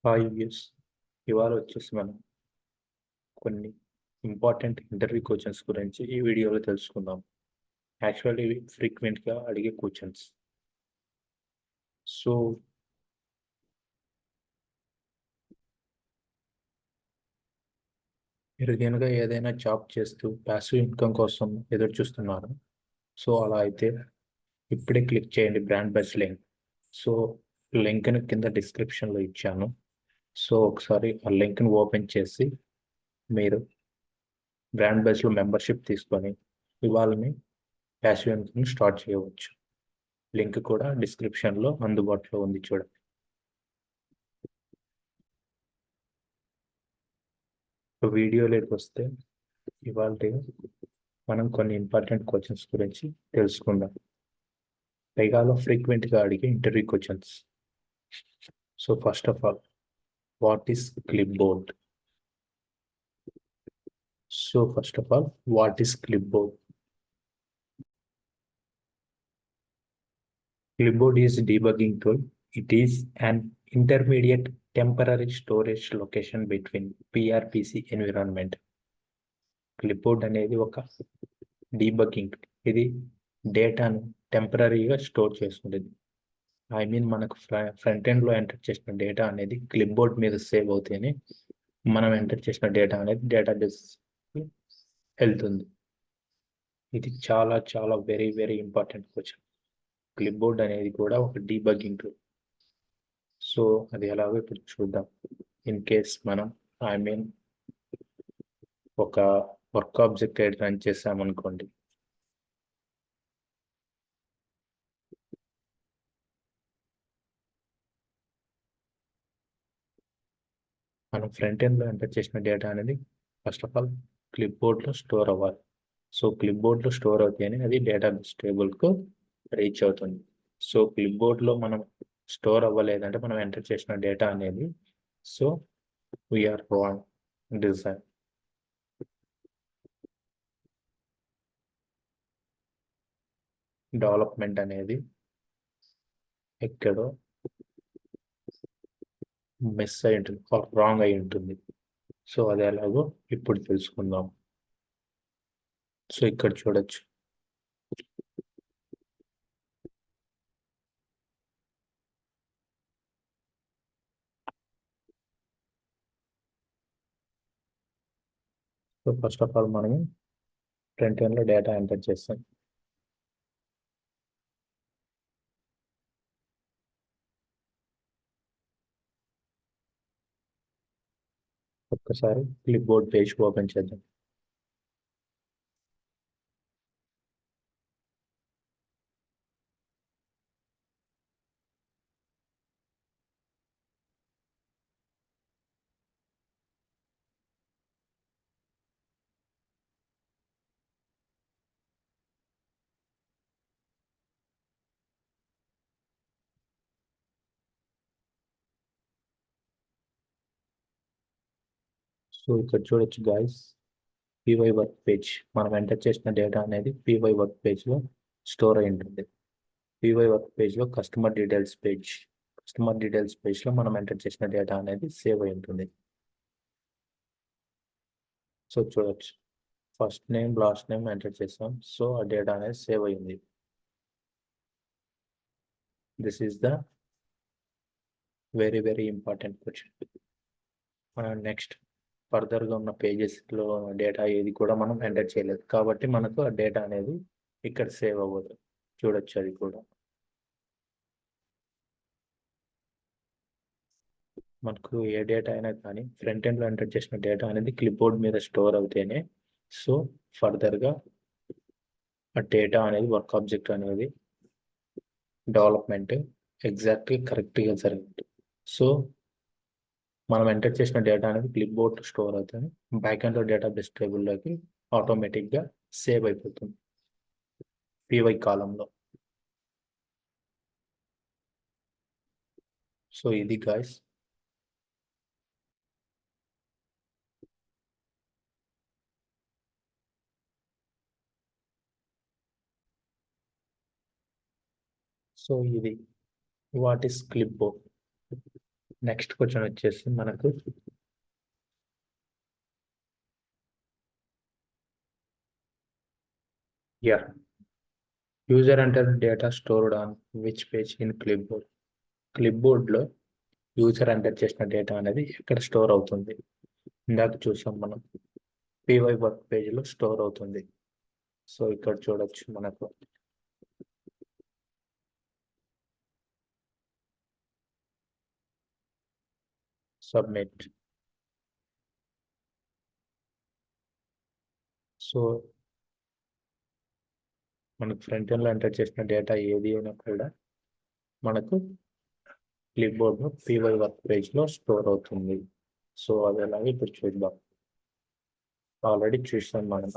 Hi views. ఇవాళ వచ్చేసి మనం కొన్ని ఇంపార్టెంట్ ఇంటర్వ్యూ క్వశ్చన్స్ గురించి ఈ వీడియోలో తెలుసుకుందాం. యాక్చువల్లీ ఇవి ఫ్రీక్వెంట్గా అడిగే క్వశ్చన్స్. సో మీరు కనుక ఏదైనా జాబ్ చేస్తూ ప్యాసివ్ ఇన్కమ్ కోసం ఎదురు చూస్తున్నారు. సో అలా అయితే ఇప్పుడే క్లిక్ చేయండి బ్రాండ్ బస్ లింక్. సో లింక్ని కింద డిస్క్రిప్షన్లో ఇచ్చాను. సో ఒకసారి ఆ లింక్ని ఓపెన్ చేసి మీరు బ్రాండ్ బస్లో మెంబర్షిప్ తీసుకొని ఇవాళని ప్యాసివ్ ఇన్కమ్ స్టార్ట్ చేయవచ్చు. లింక్ కూడా డిస్క్రిప్షన్లో అందుబాటులో ఉంది, చూడండి. వీడియోలోకి వస్తే ఇవాళ మనం కొన్ని ఇంపార్టెంట్ క్వశ్చన్స్ గురించి తెలుసుకుందాం. పైగాలో ఫ్రీక్వెంట్గా అడిగే interview questions. So first of all, what is clipboard? What is clip board? Clipboard is debugging tool. It is an intermediate temporary storage location between PRPC environment. క్లిప్బోర్డ్ అనేది ఒక డీబగ్గింగ్. ఇది డేటాను టెంపరీగా store చేసుకుంటుంది. ఐ మీన్ మనకు front ఎండ్లో enter చేసిన data అనేది క్లిప్బోర్డ్ మీద సేవ్ అవుతేనే మనం ఎంటర్ చేసిన డేటా అనేది డేటాబేస్ వెళ్తుంది. ఇది చాలా చాలా వెరీ వెరీ ఇంపార్టెంట్ క్వశ్చన్. క్లిప్బోర్డ్ అనేది కూడా ఒక డీబగ్గింగ్ టూల్. సో అది ఎలాగో ఇప్పుడు చూద్దాం. ఇన్ కేస్ మనం ఐ మీన్ ఒక వర్క్ ఆబ్జెక్ట్ రన్ చేసామనుకోండి. మనం ఫ్రంట్ ఎండ్లో ఎంటర్ చేసిన డేటా అనేది ఫస్ట్ ఆఫ్ ఆల్ క్లిప్బోర్డ్లో స్టోర్ అవ్వాలి. సో క్లిప్బోర్డ్లో స్టోర్ అవుతాయని అది డేటాబేస్ టేబుల్కు రీచ్ అవుతుంది. సో క్లిప్బోర్డ్లో మనం స్టోర్ అవ్వలేదంటే మనం ఎంటర్ చేసిన డేటా అనేది so we're wrong design. Development అనేది ఎక్కడో మిస్ అయి ఉంటుంది, రాంగ్ అయి ఉంటుంది. సో అది ఎలాగో ఇప్పుడు తెలుసుకుందాం. సో ఇక్కడ చూడొచ్చు, సో ఫస్ట్ ఆఫ్ ఆల్ మనం ఫ్రంట్ ఎండ్లో డేటా ఎంటర్ చేస్తాం. ఒక్కసారి క్లిప్ బోర్డ్ పేజ్ ఓపెన్ చేద్దాం. సో ఇక్కడ చూడొచ్చు గాయస్, పీవై వర్క్ పేజ్. మనం ఎంటర్ చేసిన డేటా అనేది పీవై వర్క్ పేజ్లో స్టోర్ అయి ఉంటుంది. పీవై వర్క్ పేజ్లో కస్టమర్ డీటెయిల్స్ పేజ్లో మనం ఎంటర్ చేసిన డేటా అనేది సేవ్ అయి ఉంటుంది. సో చూడొచ్చు, first name last name enter చేసాం. సో ఆ డేటా అనేది సేవ్ అయింది. This is the very very important question. మనం నెక్స్ట్ ఫర్దర్గా ఉన్న పేజెస్లో డేటా ఏది కూడా మనం ఎంటర్ చేయలేదు కాబట్టి మనకు ఆ డేటా అనేది ఇక్కడ సేవ్ అవ్వదు. చూడొచ్చు, అది కూడా మనకు ఏ డేటా అయినా కానీ ఫ్రంట్ ఎండ్లో ఎంటర్ చేసిన డేటా అనేది క్లిప్బోర్డ్ మీద స్టోర్ అవుతేనే సో ఫర్దర్గా ఆ డేటా అనేది వర్క్ ఆబ్జెక్ట్ అనేది డెవలప్మెంట్ ఎగ్జాక్ట్గా కరెక్ట్గా జరిగింది. సో మనం ఎంటర్ చేసిన డేటా అనేది క్లిప్ బోర్డ్ స్టోర్ అవుతుంది, బ్యాక్ ఎండ్లో డేటాబేస్ టేబుల్లోకి ఆటోమేటిక్గా సేవ్ అయిపోతుంది పీవై కాలంలో. సో ఇది గాయస్. సో ఇది what is clipboard. Next question వచ్చేసి మనకు user enter data stored on which page in clipboard. క్లిప్బోర్డ్లో యూజర్ ఎంటర్ చేసిన డేటా అనేది ఎక్కడ స్టోర్ అవుతుంది? ఇందాక చూసాం మనం పీవై వర్క్ పేజ్లో స్టోర్ అవుతుంది. సో ఇక్కడ చూడొచ్చు మనకు సబ్మిట్. సో మనకు ఫ్రంట్ ఎండ్లో ఎంటర్ చేసిన డేటా ఏది అయినా కూడా మనకు క్లిప్బోర్డ్లో పీవై వర్క్ పేజ్లో స్టోర్ అవుతుంది. సో అది ఎలాగే ఇప్పుడు చూద్దాం. ఆల్రెడీ చూసాం మనం.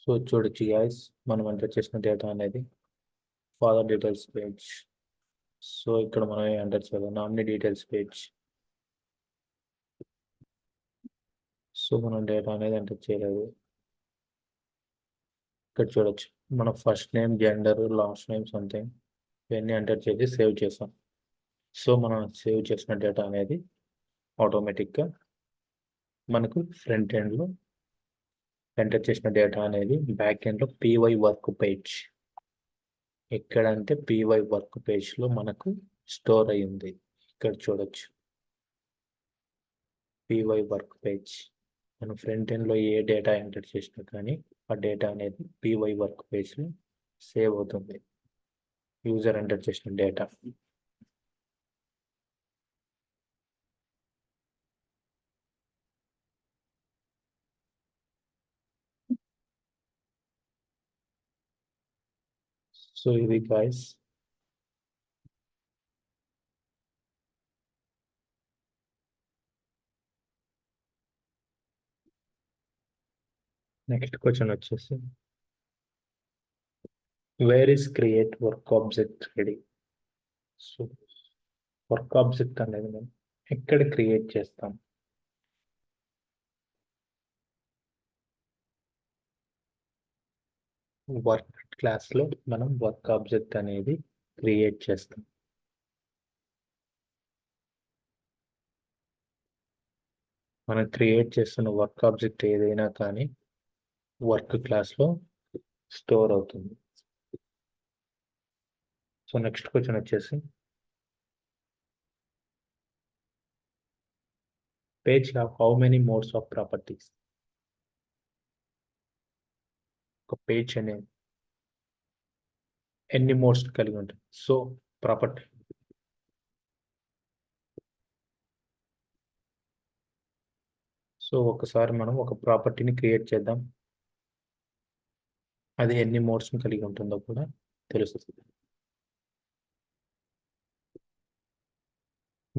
సో చూడొచ్చు గైస్, మనం ఎంటర్ చేసిన డేటా అనేది ఫాదర్ డీటెయిల్స్ పేజ్. సో ఇక్కడ మనం ఎంటర్ చేయాలి నామినీ డీటెయిల్స్ పేజ్. సో మనం డేటా అనేది ఎంటర్ చేయలేదు. ఇక్కడ చూడొచ్చు మన first name, gender, last name, something ఇవన్నీ ఎంటర్ చేసి సేవ్ చేసాం. సో మనం సేవ్ చేసిన డేటా అనేది ఆటోమేటిక్గా మనకు ఫ్రంట్ ఎండ్లో ఎంటర్ చేసిన డేటా అనేది బ్యాక్ ఎండ్లో పీవై వర్క్ పేజ్ ఎక్కడంటే పీవై వర్క్ పేజ్లో మనకు స్టోర్ అయ్యింది. ఇక్కడ చూడొచ్చు పీవై వర్క్ పేజ్. మనం ఫ్రంట్ ఎండ్లో ఏ డేటా ఎంటర్ చేసినా కానీ ఆ డేటా అనేది పీవై వర్క్ పేజ్లో సేవ్ అవుతుంది, యూజర్ ఎంటర్ చేసిన డేటా. సో ఇది గాయస్ నెక్స్ట్ క్వశ్చన్ వచ్చేసి where is create work object ready. So work object అనేది మనం ఎక్కడ క్రియేట్ చేస్తాం? వర్క్ క్లాస్లో మనం వర్క్ ఆబ్జెక్ట్ అనేది క్రియేట్ చేస్తాం. మనం క్రియేట్ చేస్తున్న వర్క్ ఆబ్జెక్ట్ ఏదైనా కానీ వర్క్ క్లాస్లో స్టోర్ అవుతుంది. సో నెక్స్ట్ క్వశ్చన్ వచ్చేసి page have how many modes of properties. ఒక పేజ్ అనేది ఎన్ని మోడ్స్ కలిగి ఉంటుంది? సో ప్రాపర్టీ సో ఒకసారి మనం ఒక ప్రాపర్టీని క్రియేట్ చేద్దాం, అది ఎన్ని మోడ్స్ని కలిగి ఉంటుందో కూడా తెలుస్తుంది.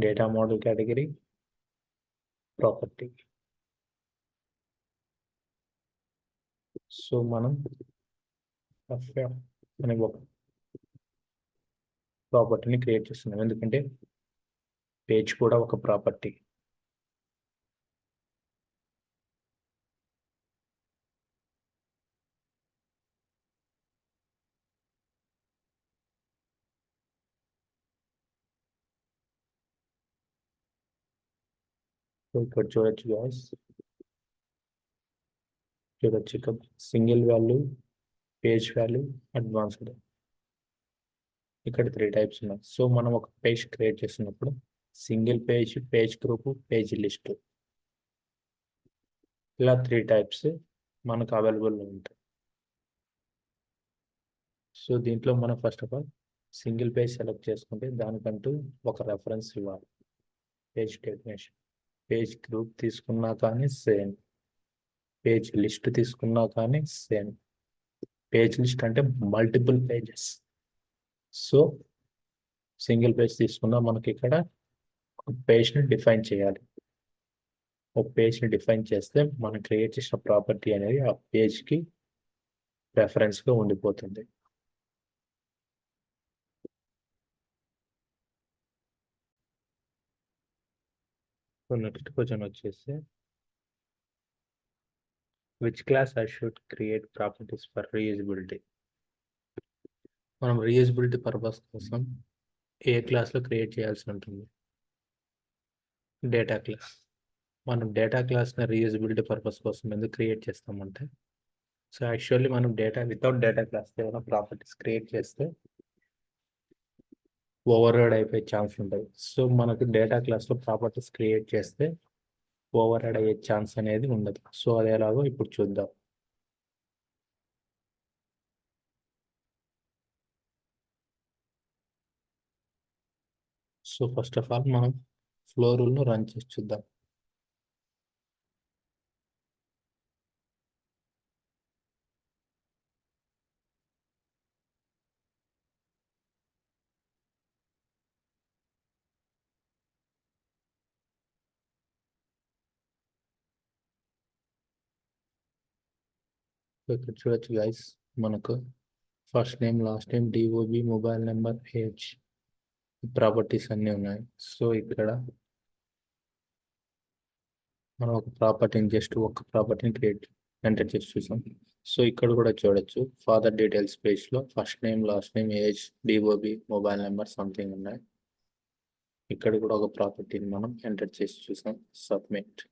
Data model category, property. So మనం అనే ఒక ప్రాపర్టీని క్రియేట్ చేస్తున్నాం, ఎందుకంటే పేజ్ కూడా ఒక ప్రాపర్టీ. సో ఇక్కడ చూడొచ్చు గాయస్, చూడొచ్చు ఇక్కడ single value, page value, advanced. ఇక్కడ 3 టైప్స్ ఉన్నాయి. సో మనం ఒక పేజ్ క్రియేట్ చేసినప్పుడు single page, page group, page list, ఇలా 3 టైప్స్ మనకు అవైలబుల్లో ఉంటాయి. సో దీంట్లో మనం first of all single page select చేసుకుంటే దానికంటూ ఒక రెఫరెన్స్ ఇవ్వాలి. పేజ్ డెఫినేషన్, పేజ్ గ్రూప్ తీసుకున్నా కానీ సేమ్, పేజ్ లిస్ట్ తీసుకున్నా కానీ సేమ్. పేజ్ లిస్ట్ అంటే multiple pages. So single page తీసుకున్నా మనకి ఇక్కడ ఒక పేజ్ని డిఫైన్ చేయాలి. ఒక పేజ్ని డిఫైన్ చేస్తే మనం క్రియేట్ చేసిన ప్రాపర్టీ అనేది ఆ పేజ్కి రెఫరెన్స్గా ఉండిపోతుంది. సో నెక్స్ట్ క్వశ్చన్ వచ్చేసి which class I should create properties for reusability. మనం రీయూజబిలిటీ పర్పస్ కోసం ఏ క్లాస్లో క్రియేట్ చేయాల్సి ఉంటుంది? Data class. మనం డేటా క్లాస్ని రీయూజబిలిటీ పర్పస్ కోసం ఎందుకు క్రియేట్ చేస్తామంటే, సో యాక్చువల్లీ మనం వితౌట్ డేటా క్లాస్ ఏమైనా ప్రాపర్టీస్ క్రియేట్ చేస్తే ఓవర్రైడ్ అయిపోయే ఛాన్స్ ఉంటుంది. సో మనకు డేటా క్లాస్లో ప్రాపర్టీస్ క్రియేట్ చేస్తే ఓవర్రైడ్ అయ్యే ఛాన్స్ అనేది ఉండదు. సో అది ఎలాగో ఇప్పుడు చూద్దాం. సో ఫస్ట్ ఆఫ్ ఆల్ మనం ఫ్లో రూల్ను రన్ చేసి చూద్దాం. సో ఇక్కడ చూడొచ్చు గైస్, మనకు first name, last name, DOB, mobile number, age properties అన్నీ ఉన్నాయి. సో ఇక్కడ మనం ఒక ప్రాపర్టీని ఎంటర్ చేసి చూసాం. సో ఇక్కడ కూడా చూడొచ్చు, ఫాదర్ డీటెయిల్స్ పేజ్లో first name, last name, age, DOB, mobile number something ఉన్నాయి. ఇక్కడ కూడా ఒక ప్రాపర్టీని మనం ఎంటర్ చేసి చూసాం, సబ్మిట్.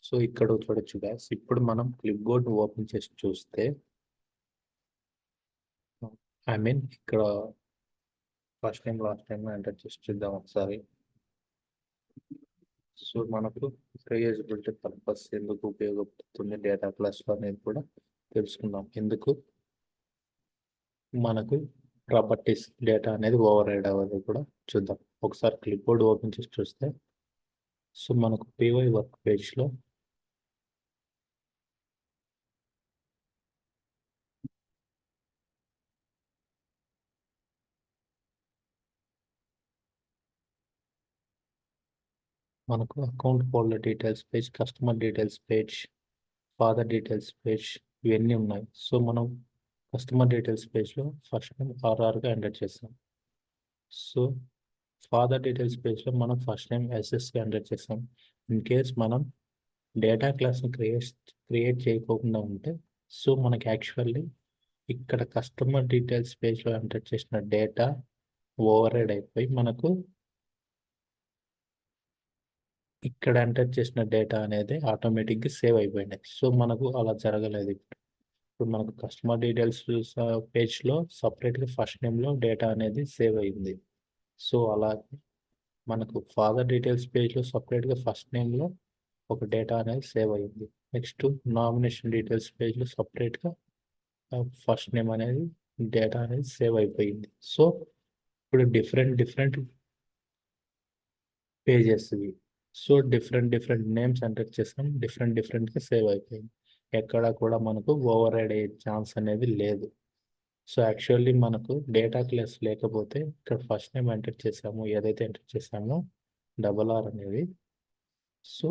సో ఇక్కడ చూడొచ్చు గ్యాస్, ఇప్పుడు మనం క్లిప్ బోర్డ్ ఓపెన్ చేసి చూస్తే ఇక్కడ first time last time enter చేసి చూద్దాం ఒకసారి. సో మనకు రీయూజబిలిటీ పర్పస్ ఎందుకు ఉపయోగపడుతుంది డేటా క్లాస్ అనేది కూడా తెలుసుకుందాం. ఎందుకు మనకు ప్రాపర్టీస్ డేటా అనేది ఓవర్ రైడ్ అవ్వదు కూడా చూద్దాం. ఒకసారి క్లిప్ బోర్డ్ ఓపెన్ చేసి చూస్తే, సో మనకు పివై వర్క్ పేజ్లో మనకు account holder details page, customer details page, father details page ఇవన్నీ ఉన్నాయి. సో మనం కస్టమర్ డీటెయిల్స్ పేజ్లో ఫస్ట్ నేమ్ ఆర్ఆర్గా ఎంటర్ చేస్తాం. సో ఫాదర్ డీటెయిల్స్ పేజ్లో మనం ఫస్ట్ నేమ్ ఎస్ఎస్గా ఎంటర్ చేస్తాం. ఇన్ కేస్ మనం డేటా క్లాస్ని క్రియేట్ చేయకోకుండా ఉంటే, సో మనకి యాక్చువల్లీ ఇక్కడ కస్టమర్ డీటెయిల్స్ పేజ్లో ఎంటర్ చేసిన డేటా ఓవర్ రైడ్ అయిపోయి మనకు ఇక్కడ ఎంటర్ చేసిన డేటా అనేది ఆటోమేటిక్గా సేవ్ అయిపోయింది. సో మనకు అలా జరగలేదు. ఇప్పుడు మనకు కస్టమర్ డీటెయిల్స్ పేజ్లో సపరేట్గా ఫస్ట్ నేమ్లో డేటా అనేది సేవ్ అయింది. సో అలా మనకు ఫాదర్ డీటెయిల్స్ పేజ్లో సపరేట్గా ఫస్ట్ నేమ్లో ఒక డేటా అనేది సేవ్ అయింది. నెక్స్ట్ నామినేషన్ డీటెయిల్స్ పేజ్లో సపరేట్గా ఫస్ట్ నేమ్ అనేది డేటా అనేది సేవ్ అయిపోయింది. సో ఇప్పుడు డిఫరెంట్ పేజెస్ ఇవి. సో డిఫరెంట్ నేమ్స్ ఎంటర్ చేసాం, డిఫరెంట్గా సేవ్ అయిపోయింది. ఎక్కడ కూడా మనకు ఓవర్ రైడ్ అయ్యే ఛాన్స్ అనేది లేదు. సో యాక్చువల్లీ మనకు డేటా క్లాస్ లేకపోతే ఇక్కడ ఫస్ట్ నేమ్ ఎంటర్ చేసాము, ఏదైతే ఎంటర్ చేసామో RR అనేది, సో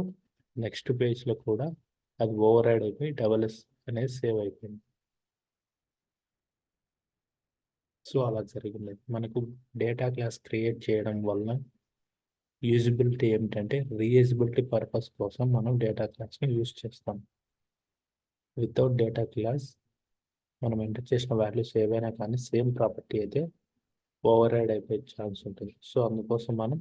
నెక్స్ట్ పేజ్లో కూడా అది ఓవర్ రైడ్ అయిపోయి SS అనేది సేవ్ అయిపోయింది. సో అలా జరిగింది. మనకు డేటా క్లాస్ క్రియేట్ చేయడం వల్ల యూజిబిలిటీ ఏమిటంటే, రీయూజబిలిటీ పర్పస్ కోసం మనం డేటా క్లాస్ని యూజ్ చేస్తాం. వితౌట్ డేటా క్లాస్ మనం ఎంటర్ చేసిన వాల్యూస్ ఏవైనా కానీ సేమ్ ప్రాపర్టీ అయితే ఓవర్ రైడ్ అయిపోయే ఛాన్స్ ఉంటుంది. సో అందుకోసం మనం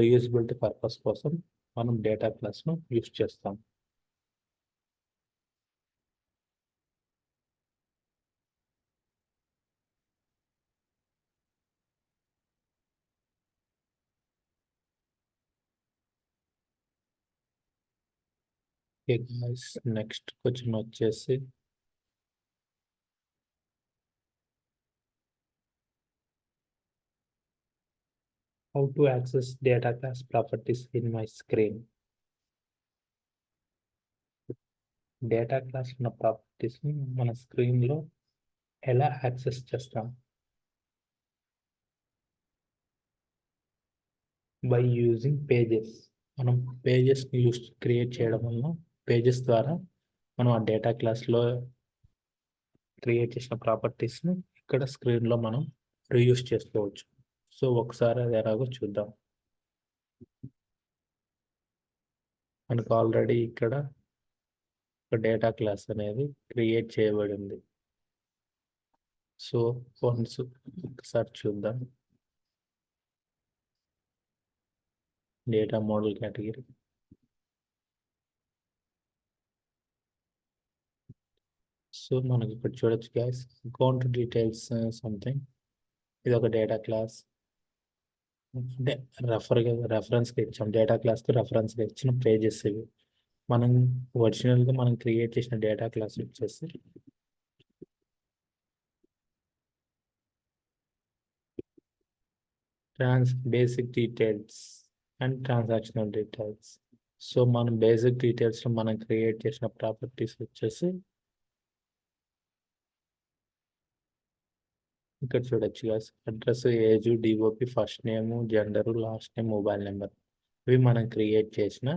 రీయూజబిలిటీ పర్పస్ కోసం మనం డేటా క్లాస్ను యూజ్ చేస్తాం. నెక్స్ట్ క్వశ్చన్ వచ్చేసి, how to access data class properties in my screen. Data class ఉన్న ప్రాపర్టీస్ని మన స్క్రీన్లో ఎలా యాక్సెస్ చేస్తాం? By using pages. మనం పేజెస్ని క్రియేట్ చేయడం వల్ల పేజెస్ ద్వారా మనం ఆ డేటా క్లాస్లో క్రియేట్ చేసిన ప్రాపర్టీస్ని ఇక్కడ స్క్రీన్లో మనం రీయూజ్ చేసుకోవచ్చు. సో ఒకసారి అది ఎలాగో చూద్దాం. మనకు ఆల్రెడీ ఇక్కడ ఒక డేటా క్లాస్ అనేది క్రియేట్ చేయబడింది. సో వన్స్ ఒకసారి చూద్దాం. Data model category. సో మనకి ఇక్కడ చూడొచ్చు గ్యాస్ అకౌంట్ డీటెయిల్స్ సంథింగ్. ఇది ఒక డేటా క్లాస్, అంటే రెఫరెన్స్గా ఇచ్చాం. డేటా క్లాస్కి రెఫరెన్స్గా ఇచ్చిన పేజెస్ ఇవి. మనం ఒరిజినల్గా మనం క్రియేట్ చేసిన డేటా క్లాస్ వచ్చేసి basic details and transactional details. So మనం బేసిక్ డీటెయిల్స్లో మనం క్రియేట్ చేసిన ప్రాపర్టీస్ వచ్చేసి ఇక్కడ చూడొచ్చు guys. Address, age, DOB, first name, gender, last name, mobile number. ఇవి మనం క్రియేట్ చేసిన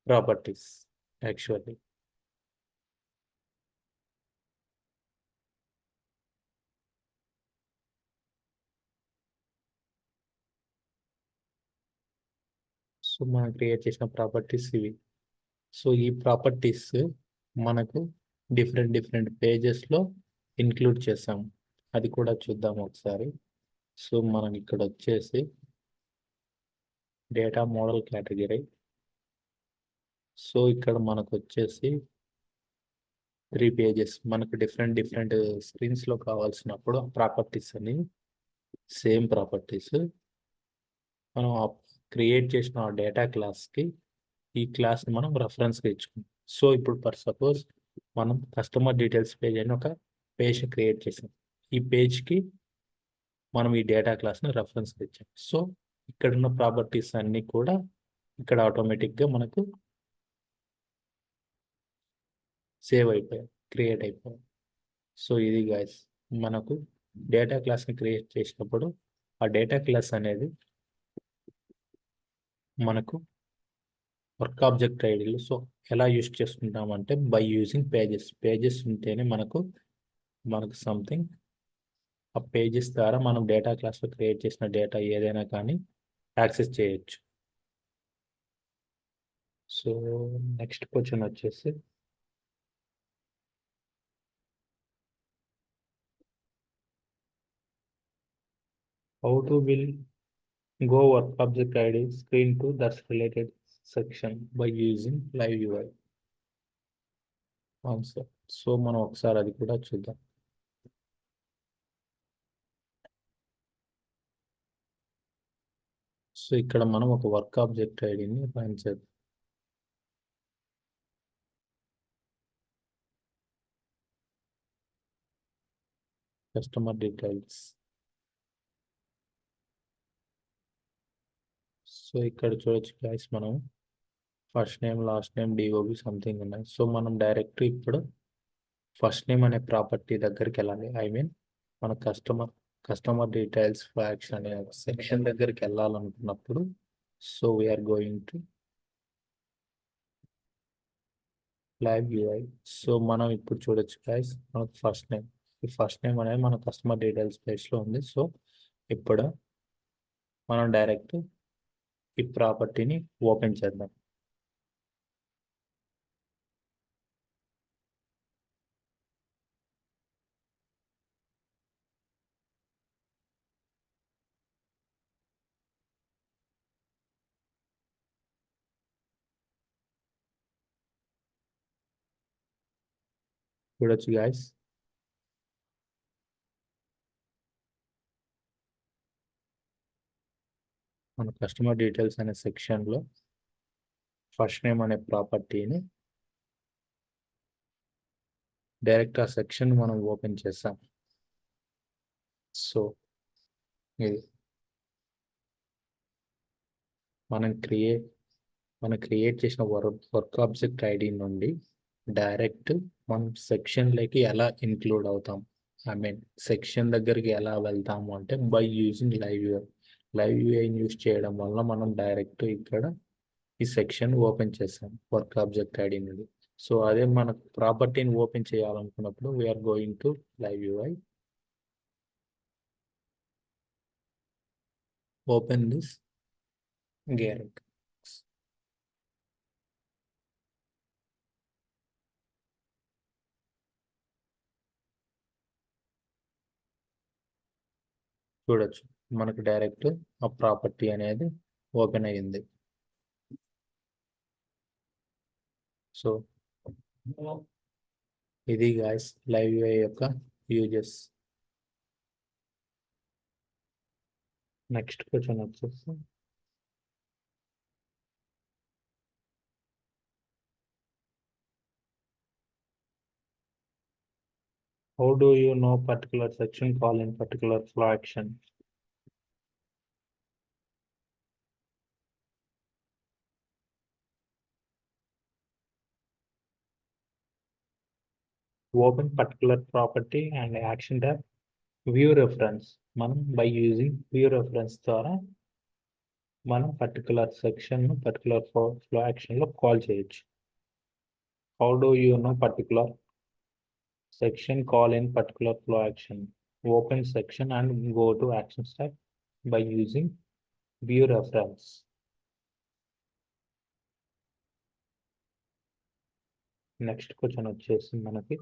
ప్రాపర్టీస్ యాక్చువల్లీ. సో మనం క్రియేట్ చేసిన ప్రాపర్టీస్ ఇవి. సో ఈ ప్రాపర్టీస్ మనకు డిఫరెంట్ డిఫరెంట్ పేజెస్లో ఇంక్లూడ్ చేసాం. అది కూడా చూద్దాం ఒకసారి. సో మనం ఇక్కడ వచ్చేసి డేటా మోడల్ కేటగిరీ. సో ఇక్కడ మనకు వచ్చేసి 3 పేజెస్. మనకు డిఫరెంట్ డిఫరెంట్ స్క్రీన్స్లో కావాల్సినప్పుడు ప్రాపర్టీస్ అని సేమ్ ప్రాపర్టీస్ మనం క్రియేట్ చేసిన డేటా క్లాస్కి ఈ క్లాస్ని మనం రెఫరెన్స్గా ఇచ్చుకుంటాం. సో ఇప్పుడు ఫర్ సపోజ్ మనం కస్టమర్ డీటెయిల్స్ పేజ్ అని ఒక పేజ్ క్రియేట్ చేసాం. ఈ పేజ్కి మనం ఈ డేటా క్లాస్ని రెఫరెన్స్గా ఇచ్చాం. సో ఇక్కడ ఉన్న ప్రాపర్టీస్ అన్నీ కూడా ఇక్కడ ఆటోమేటిక్గా మనకు సేవ్ అయిపోయాయి, క్రియేట్ అయిపోయాయి. సో ఇది గైస్ మనకు డేటా క్లాస్ని క్రియేట్ చేసినప్పుడు ఆ డేటా క్లాస్ అనేది మనకు వర్క్ ఆబ్జెక్ట్ ఐడీలు. సో ఎలా యూజ్ చేసుకుంటామంటే బై యూజింగ్ పేజెస్ ఉంటేనే మనకు సంథింగ్ ఆ పేజెస్ ద్వారా మనం డేటా క్లాస్లో క్రియేట్ చేసిన డేటా ఏదైనా కానీ యాక్సెస్ చేయొచ్చు. సో నెక్స్ట్ క్వశ్చన్ వచ్చేసి how to will go work object ID screen to that's related section by using live UI answer. So మనం ఒకసారి అది కూడా చూద్దాం. సో ఇక్కడ మనం ఒక వర్క్ ఆబ్జెక్ట్ ఐడిని ఫైన్ చేద్దాం. Customer details. సో ఇక్కడ చూడొచ్చు గైస్, మనం first name, last name, DOB something ఉన్నాయి. సో మనం డైరెక్ట్ ఇప్పుడు ఫస్ట్ నేమ్ అనే ప్రాపర్టీ దగ్గరికి వెళ్ళాలి. ఐ మీన్ మన కస్టమర్ డీటెయిల్స్ ఫ్యాక్స్ అనే సెక్షన్ దగ్గరికి వెళ్ళాలనుకున్నప్పుడు so we're going to live UI. So మనం ఇప్పుడు చూడొచ్చు గైస్, మనకు ఫస్ట్ నేమ్, ఈ ఫస్ట్ నేమ్ అనేది మన కస్టమర్ డీటెయిల్స్ పేజ్లో ఉంది. సో ఇప్పుడు మనం డైరెక్ట్ ఈ ప్రాపర్టీని ఓపెన్ చేద్దాం. చూడొచ్చు గైస్, మన కస్టమర్ డీటెయిల్స్ అనే సెక్షన్లో ఫస్ట్ నేమ్ అనే ప్రాపర్టీని డైరెక్ట్ ఆ సెక్షన్ మనం ఓపెన్ చేస్తాం. సో ఇది మనం క్రియేట్ చేసిన వర్క్ ఆబ్జెక్ట్ ఐడి నుండి డైరెక్ట్ మనం సెక్షన్లోకి ఎలా ఇంక్లూడ్ అవుతాం, ఐ మీన్ సెక్షన్ దగ్గరికి ఎలా వెళ్తాము అంటే బై యూజింగ్ లైవ్ యూఐని యూజ్ చేయడం వల్ల మనం డైరెక్ట్ ఇక్కడ ఈ సెక్షన్ ఓపెన్ చేస్తాం వర్క్ ఆబ్జెక్ట్ ఐడి నుండి. సో అదే మన ప్రాపర్టీని ఓపెన్ చేయాలనుకున్నప్పుడు we're going to live UI, open this gearing. చూడొచ్చు మనకు డైరెక్ట్ ఆ ప్రాపర్టీ అనేది ఓపెన్ అయ్యింది. సో ఇది గాయస్ లైవ్ యూఐ యొక్క యూజెస్. నెక్స్ట్ క్వశ్చన్ వచ్చేసి how do you know particular section call in particular flow action? Open particular property and action tab view reference. మనం by using view reference ద్వారా మనం particular section particular flow action లో call చేయొచ్చు. How do you know particular section call in particular flow action? Open section and go to action tab by using view reference. Next question వచ్చేసి మనకి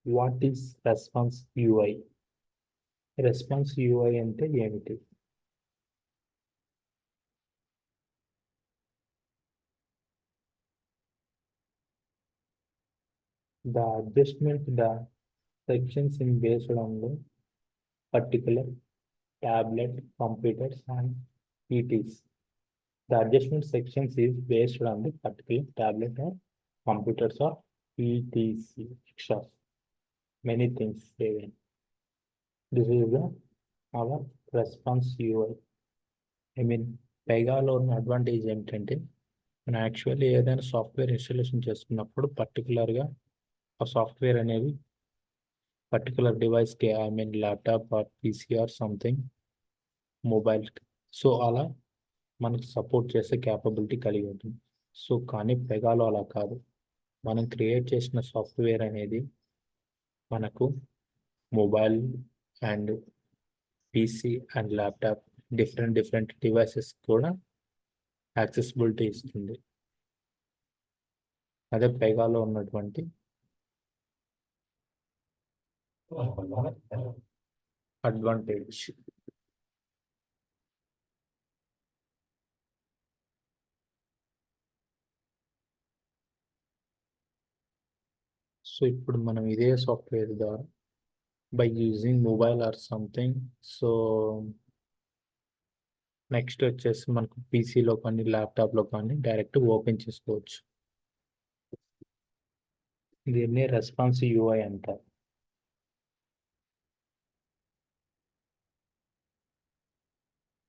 what is response UI? Response UI అంటే ఏమిటి? The adjustment the sections in based on the particular tablet, computers and PTs. The adjustment sections is based on the particular tablet or computers or PTC. Extra many things given. This is the our response UI. I mean, Pega ఉన్న advantage ఏంటంటే మనం actually ఏదైనా software installation చేసుకున్నప్పుడు పర్టికులర్గా ఆ software అనేది particular డివైస్కి I mean laptop or PC or something mobile, so అలా మనకు సపోర్ట్ చేసే క్యాపబిలిటీ కలిగి ఉంటుంది. సో కానీ పెగాలో అలా కాదు. మనం క్రియేట్ చేసిన సాఫ్ట్వేర్ అనేది మనకు mobile and PC and laptop different devices కూడా యాక్సెసిబిలిటీ ఇస్తుంది. అదే పెగాలో ఉన్నటువంటి అడ్వాంటేజ్. సో ఇప్పుడు మనం ఇదే సాఫ్ట్వేర్ ద్వారా by using mobile or something, so next వచ్చేసి మనకు పీసీలో కానీ ల్యాప్టాప్లో కానీ డైరెక్ట్ ఓపెన్ చేసుకోవచ్చు. దీన్ని రెస్పాన్స్ యూఐ అంటారు.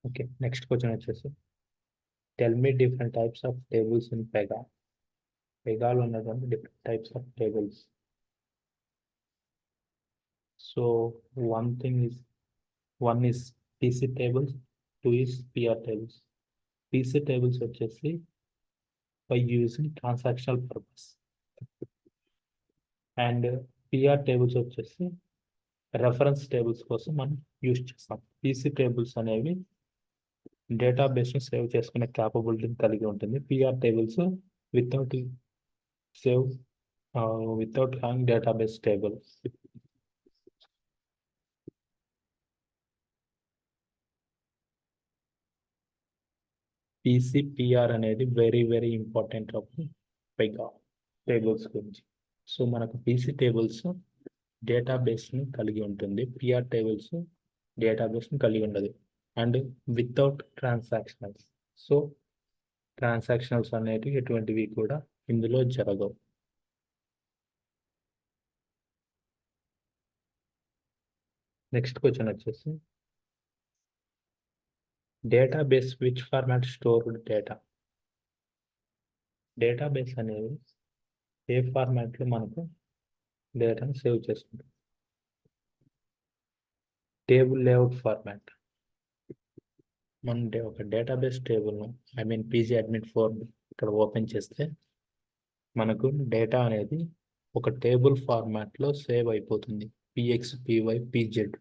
ఓకే, నెక్స్ట్ క్వశ్చన్ వచ్చేసి tell me different types of tables in Pega. పెగాలో ఉన్నటువంటి different types of tables. So one is PC tables, two is PR tables. PC tables వచ్చేసి by using transactional purpose and PR tables వచ్చేసి reference tables కోసం మనం use చేస్తాం. PC tables అనేవి డేటాబేస్ని save చేసుకునే క్యాపబిలిటీని కలిగి ఉంటుంది. PR tables without hang database table. PC PR అనేది very important of Pega tables గురించి. సో మనకు పీసీ టేబుల్స్ డేటాబేస్ని కలిగి ఉంటుంది, పిఆర్ టేబుల్స్ డేటాబేస్ని కలిగి ఉండదు and without transactionals. So transactionals అనేవి ఎటువంటివి కూడా ఇందులో జరగవు. నెక్స్ట్ క్వశ్చన్ వచ్చేసి database which format stored data. Database అనేది ఏ ఫార్మాట్లో మనకు డేటాను సేవ్ చేసుకుంటాం. Table layout format. మనం ఒక డేటాబేస్ టేబుల్ను ఐ మీన్ పీజీ అడ్మిన్ 4 ఇక్కడ ఓపెన్ చేస్తే మనకు డేటా అనేది ఒక టేబుల్ ఫార్మాట్లో సేవ్ అయిపోతుంది. PX, PY, PZ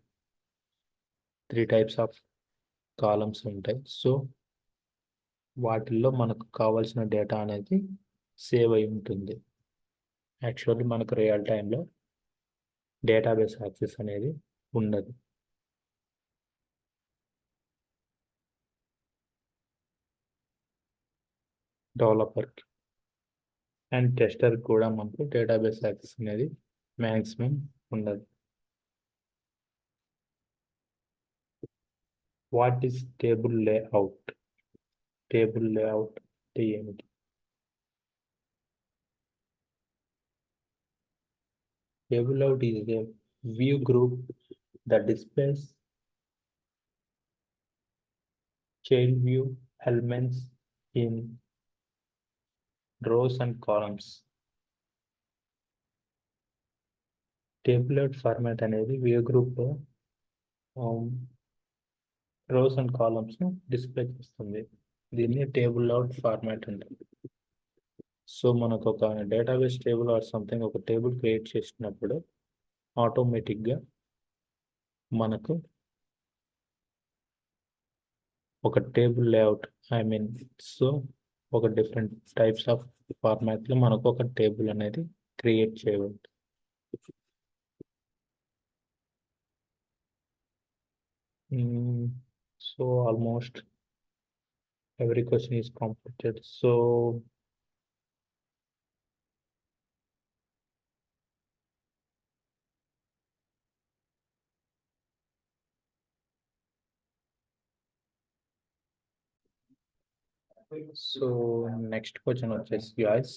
3 types of columns ఉంటాయి. సో వాటిల్లో మనకు కావాల్సిన డేటా అనేది సేవ్ అయి ఉంటుంది. యాక్చువల్లీ మనకు రియల్ టైంలో డేటాబేస్ యాక్సెస్ అనేది ఉండదు. డెవలపర్ అండ్ టెస్టర్ కూడా మనకు డేటాబేస్ యాక్సెస్ అనేది మ్యాక్సిమం ఉండదు. What is table layout? Table layout అంటే ఏమిటి? Table layout is a view group that displays child view elements in rows and columns. Table layout format అనేది view group rows and columns ను display చేస్తుంది. దీన్ని table layout format అంటారు. So మనకు ఒక database table or something ఒక table create చేసినప్పుడు ఆటోమేటిక్గా మనకు ఒక టేబుల్ లేఅవుట్ సో ఒక డిఫరెంట్ టైప్స్ ఆఫ్ ఫార్మాట్లో మనకు ఒక టేబుల్ అనేది క్రియేట్ చేయవచ్చు. So almost every question is completed. So next question వచ్చేసి guys,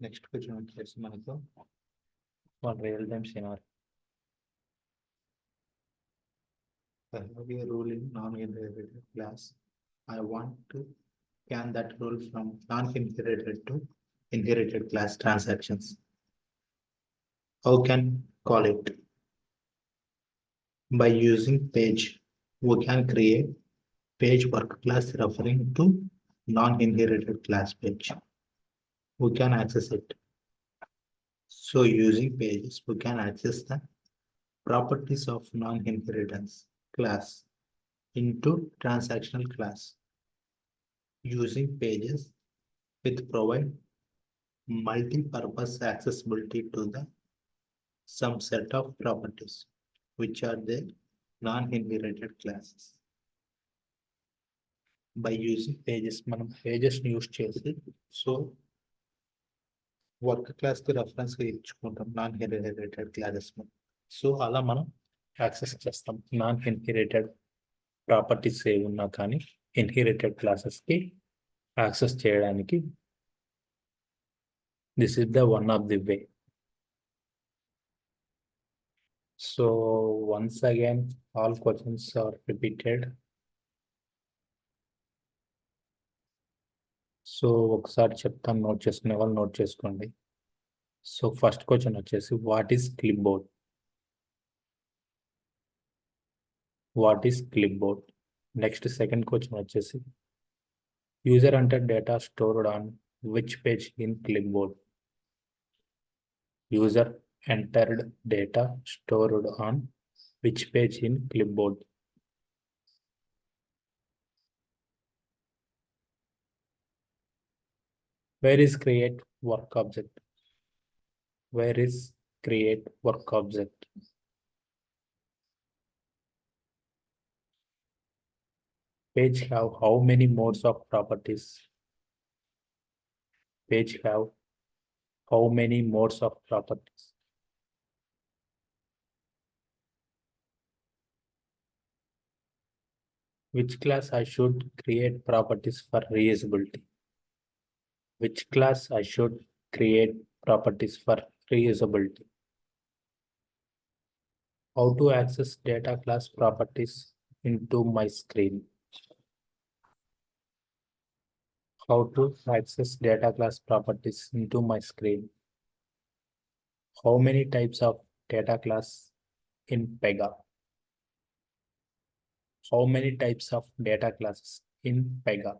next question వచ్చేసి మనకు one real time scenario. I have a rule in non-inherited class. I want to scan that rule from non-inherited to inherited class transactions. How can call it? By using page, we can create page work class referring to non-inherited class page. We can access it. So using pages, we can access the properties of non-inheritance class into transactional class. Using pages with provide multi-purpose accessibility to the some set of properties which are the non-inherited classes. By using pages, మనం pages use చేసి so work class కి reference ఇచ్చుకుంటాం non inherited classes. So అలా మనం access చేస్తాం. Non inherited properties ఏ ఉన్నా కానీ ఇన్హెరిటెడ్ క్లాసెస్ కి యాక్సెస్ చేయడానికి this is the one of the way. So once again all questions are repeated. So ఒకసారి చెప్తాను, నోట్ చేసుకునే వాళ్ళు నోట్ చేసుకోండి. సో ఫస్ట్ క్వశ్చన్ వచ్చేసి what is clipboard? What is clipboard? Next second question వచ్చేసి user enter data stored on which page in clipboard? User entered data stored on which page in clipboard? Where is create work object? Where is create work object? Page have how many modes of properties? Page have how many modes of properties? Which class I should create properties for reusability? Which class I should create properties for reusability? How to access data class properties into my screen? How to access data class properties into my screen? How many types of data class in Pega? How many types of data classes in Pega?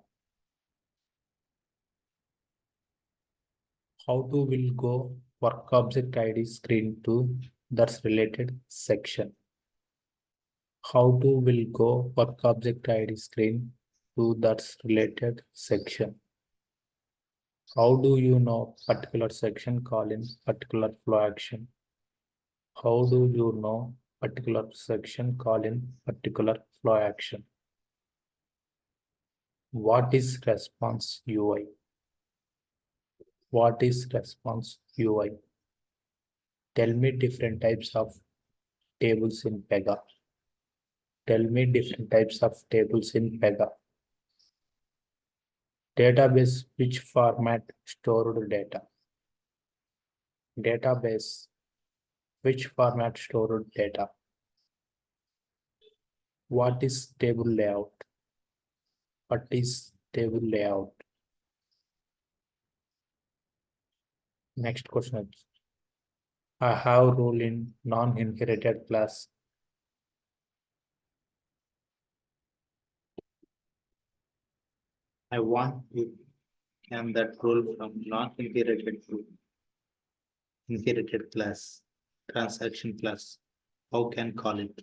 How to will go work object ID screen to that's related section? How to will go work object ID screen to that's related section? How do you know particular section call in particular flow action? How do you know particular section call in particular flow action? What is response UI? What is response UI? Tell me different types of tables in Pega. Tell me different types of tables in Pega. Database, which format stored data? Database, which format stored data? What is table layout? What is table layout? Next question. I have rule in non-inherited class. I want to can that rule from non-inherited to inherited class, transaction class. How can call it?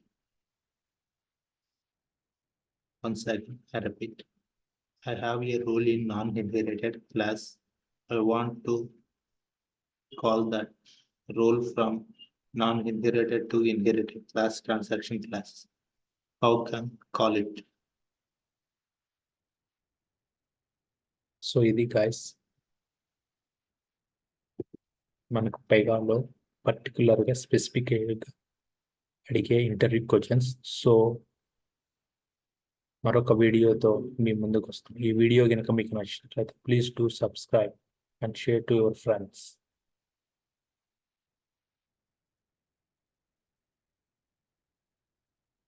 Once again, I repeat. I have a rule in non-inherited class. I want to call that rule from non-inherited to inherited class, transaction class. How can call it? So ఇది guys మనకు పైగాలో పర్టికులర్గా specific అడిగే interview questions. So మరొక వీడియోతో మీ ముందుకు వస్తాం. ఈ video కనుక మీకు నచ్చినట్లయితే please do subscribe and share to your friends.